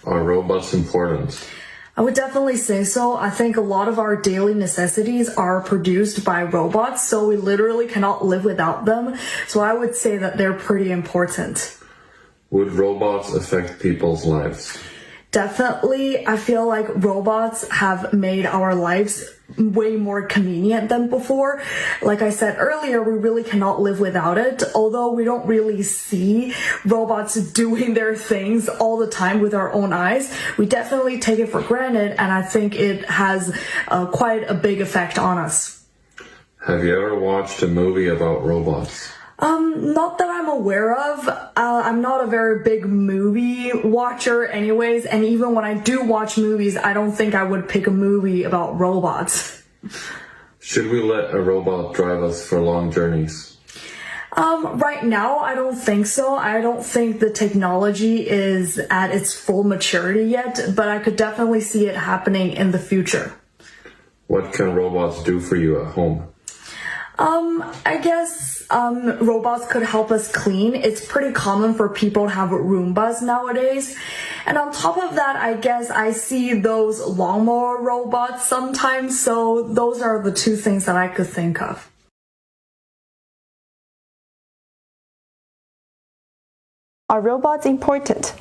Are robots important? I would definitely say so. I think a lot of our daily necessities are produced by robots, so we literally cannot live without them. So I would say that they're pretty important. Would robots affect people's lives? Definitely, I feel like robots have made our lives way more convenient than before. Like I said earlier, we really cannot live without it. Although we don't really see robots doing their things all the time with our own eyes, we definitely take it for granted, and I think it has quite a big effect on us. Have you ever watched a movie about robots? Not that I'm aware of. I'm not a very big movie watcher anyways, and even when I do watch movies, I don't think I would pick a movie about robots. Should we let a robot drive us for long journeys? Right now, I don't think so. I don't think the technology is at its full maturity yet, but I could definitely see it happening in the future. What can robots do for you at home? I guess robots could help us clean. It's pretty common for people to have Roombas nowadays. And on top of that, I guess I see those lawnmower robots sometimes, so those are the two things that I could think of. Are robots important?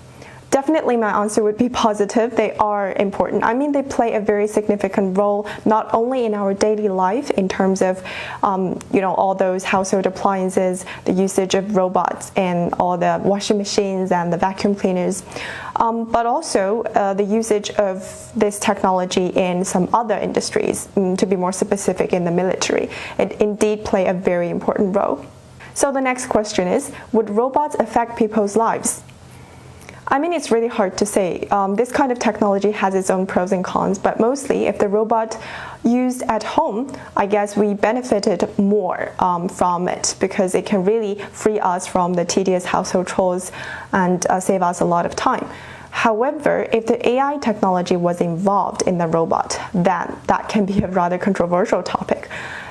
Definitely my answer would be positive. They are important. I mean, they play a very significant role not only in our daily life in terms of, all those household appliances, the usage of robots and all the washing machines and the vacuum cleaners, but also the usage of this technology in some other industries, to be more specific in the military. It indeed play a very important role. So the next question is, would robots affect people's lives? I mean, it's really hard to say. This kind of technology has its own pros and cons, but mostly if the robot used at home, I guess we benefited more from it because it can really free us from the tedious household chores and save us a lot of time. However, if the AI technology was involved in the robot, then that can be a rather controversial topic.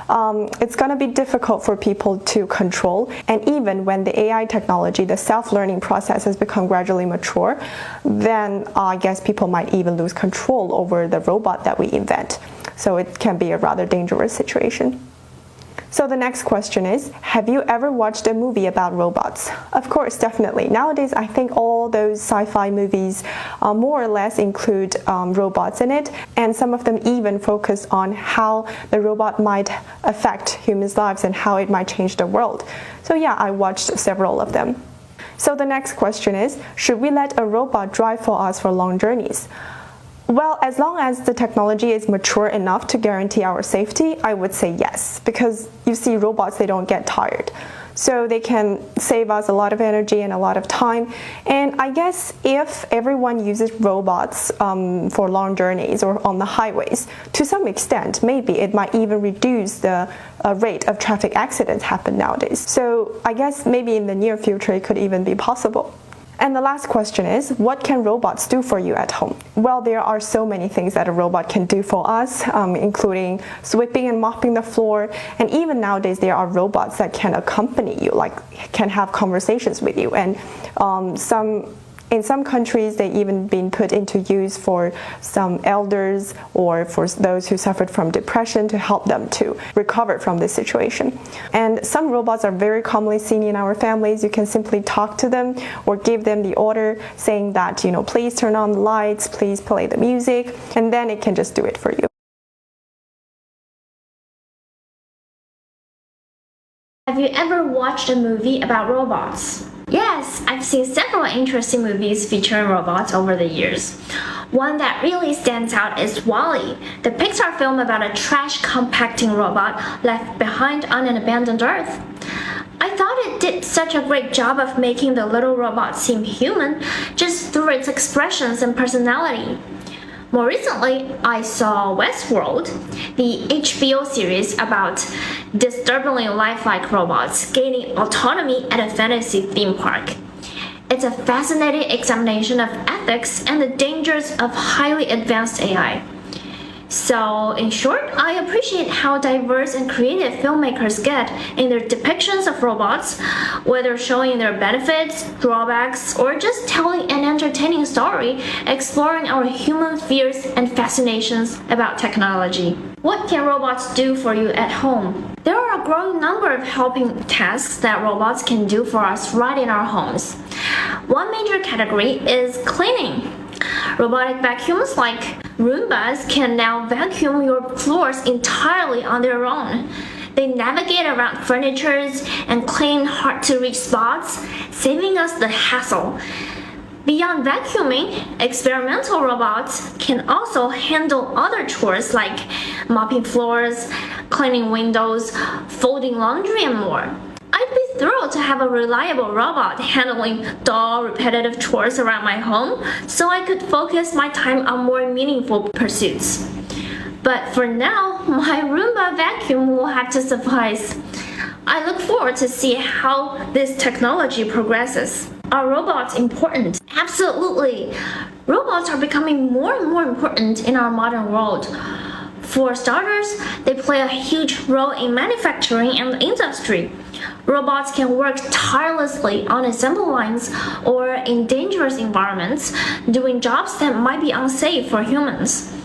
It's going to be difficult for people to control, and even when the AI technology, the self-learning process has become gradually mature, then I guess people might even lose control over the robot that we invent. So it can be a rather dangerous situation. So the next question is, have you ever watched a movie about robots? Of course, definitely. Nowadays, I think all those sci-fi movies more or less include robots in it, and some of them even focus on how the robot might affect humans' lives and how it might change the world. So yeah, I watched several of them. So the next question is, should we let a robot drive for us for long journeys? Well, as long as the technology is mature enough to guarantee our safety, I would say yes. Because you see, robots, they don't get tired. So they can save us a lot of energy and a lot of time. And I guess if everyone uses robots for long journeys or on the highways, to some extent, maybe it might even reduce the rate of traffic accidents happen nowadays. So I guess maybe in the near future, it could even be possible. And the last question is, what can robots do for you at home? Well, there are so many things that a robot can do for us, including sweeping and mopping the floor. And even nowadays, there are robots that can accompany you, like can have conversations with you. And in some countries, they even been put into use for some elders or for those who suffered from depression to help them to recover from this situation. And some robots are very commonly seen in our families. You can simply talk to them or give them the order saying that, please turn on the lights, please play the music, and then it can just do it for you. Have you ever watched a movie about robots? Yes, I've seen several interesting movies featuring robots over the years. One that really stands out is WALL-E, the Pixar film about a trash compacting robot left behind on an abandoned Earth. I thought it did such a great job of making the little robot seem human just through its expressions and personality. More recently, I saw Westworld, the HBO series about disturbingly lifelike robots gaining autonomy at a fantasy theme park. It's a fascinating examination of ethics and the dangers of highly advanced AI. So, in short, I appreciate how diverse and creative filmmakers get in their depictions of robots, whether showing their benefits, drawbacks, or just telling an entertaining story, exploring our human fears and fascinations about technology. What can robots do for you at home? There are a growing number of helping tasks that robots can do for us right in our homes. One major category is cleaning. Robotic vacuums like Roombas can now vacuum your floors entirely on their own. They navigate around furniture and clean hard-to-reach spots, saving us the hassle. Beyond vacuuming, experimental robots can also handle other chores like mopping floors, cleaning windows, folding laundry, and more. I'd be thrilled to have a reliable robot handling dull, repetitive chores around my home so I could focus my time on more meaningful pursuits. But for now, my Roomba vacuum will have to suffice. I look forward to see how this technology progresses. Are robots important? Absolutely! Robots are becoming more and more important in our modern world. For starters, they play a huge role in manufacturing and industry. Robots can work tirelessly on assembly lines or in dangerous environments, doing jobs that might be unsafe for humans.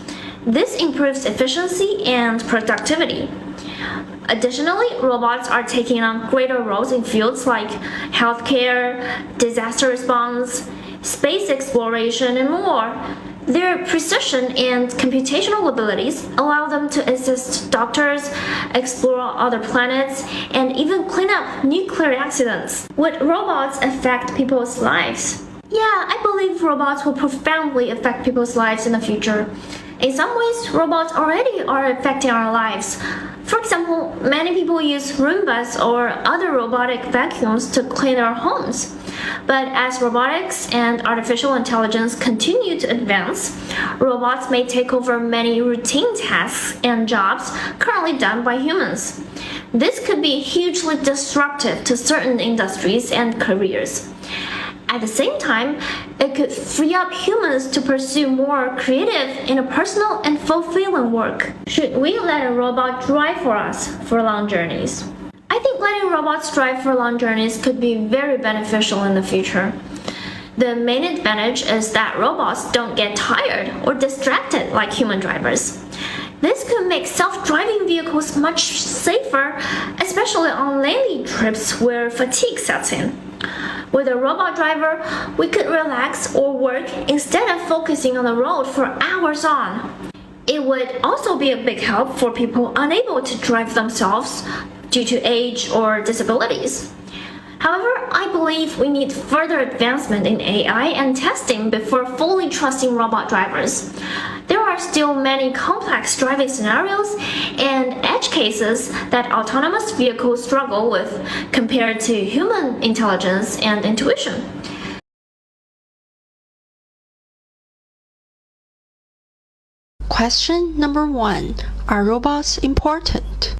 This improves efficiency and productivity. Additionally, robots are taking on greater roles in fields like healthcare, disaster response, space exploration, and more. Their precision and computational abilities allow them to assist doctors, explore other planets, and even clean up nuclear accidents. Would robots affect people's lives? Yeah, I believe robots will profoundly affect people's lives in the future. In some ways, robots already are affecting our lives. For example, many people use Roombas or other robotic vacuums to clean their homes. But as robotics and artificial intelligence continue to advance, robots may take over many routine tasks and jobs currently done by humans. This could be hugely disruptive to certain industries and careers. At the same time, it could free up humans to pursue more creative, interpersonal, and fulfilling work. Should we let a robot drive for us for long journeys? I think letting robots drive for long journeys could be very beneficial in the future. The main advantage is that robots don't get tired or distracted like human drivers. This could make self-driving vehicles much safer, especially on lengthy trips where fatigue sets in. With a robot driver, we could relax or work instead of focusing on the road for hours on. It would also be a big help for people unable to drive themselves due to age or disabilities. However, I believe we need further advancement in AI and testing before fully trusting robot drivers. There are still many complex driving scenarios and edge cases that autonomous vehicles struggle with compared to human intelligence and intuition. Question number 1. Are robots important?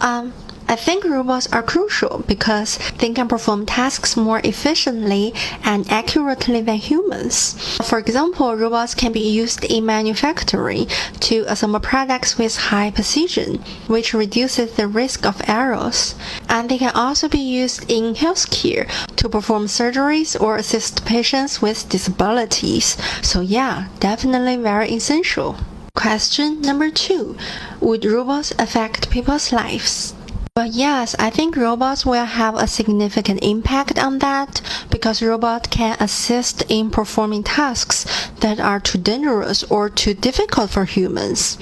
I think robots are crucial because they can perform tasks more efficiently and accurately than humans. For example, robots can be used in manufacturing to assemble products with high precision, which reduces the risk of errors. And they can also be used in healthcare to perform surgeries or assist patients with disabilities. So yeah, definitely very essential. Question number 2. Would robots affect people's lives? Well, yes, I think robots will have a significant impact on that because robots can assist in performing tasks that are too dangerous or too difficult for humans,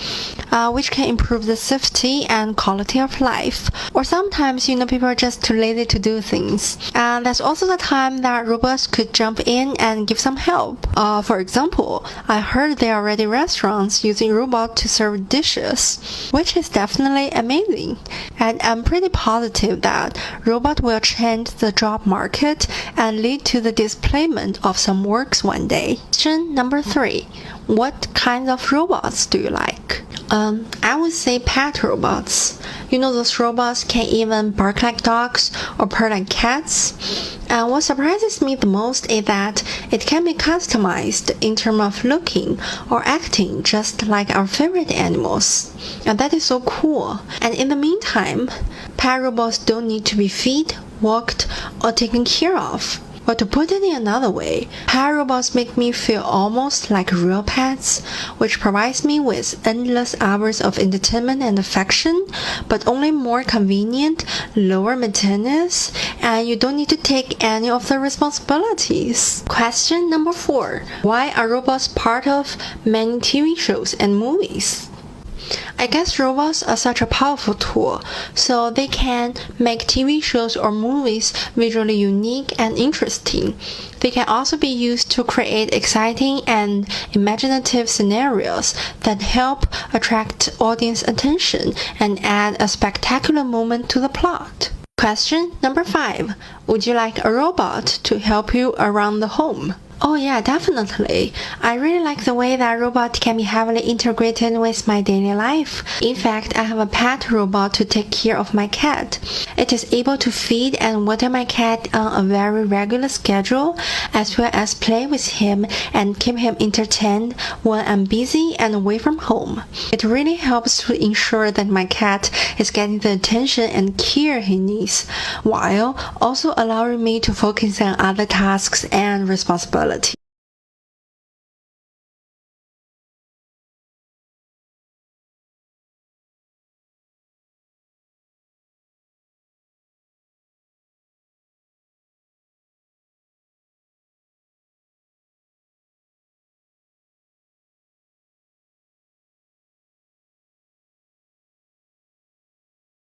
which can improve the safety and quality of life. Or sometimes, people are just too lazy to do things. And that's also the time that robots could jump in and give some help. For example, I heard there are already restaurants using robots to serve dishes, which is definitely amazing. And I'm pretty positive that robots will change the job market and lead to the displacement of some works one day. Question number 3. What kinds of robots do you like? I would say pet robots. You know, those robots can even bark like dogs or purr like cats. And what surprises me the most is that it can be customized in terms of looking or acting just like our favorite animals. And that is so cool. And in the meantime, pet robots don't need to be fed, walked, or taken care of. But to put it in another way, pet robots make me feel almost like real pets, which provides me with endless hours of entertainment and affection, but only more convenient, lower maintenance, and you don't need to take any of the responsibilities. Question number 4. Why are robots part of many TV shows and movies? I guess robots are such a powerful tool, so they can make TV shows or movies visually unique and interesting. They can also be used to create exciting and imaginative scenarios that help attract audience attention and add a spectacular moment to the plot. Question number 5. Would you like a robot to help you around the home? Oh yeah, definitely. I really like the way that robot can be heavily integrated with my daily life. In fact, I have a pet robot to take care of my cat. It is able to feed and water my cat on a very regular schedule, as well as play with him and keep him entertained when I'm busy and away from home. It really helps to ensure that my cat is getting the attention and care he needs, while also allowing me to focus on other tasks and responsibilities.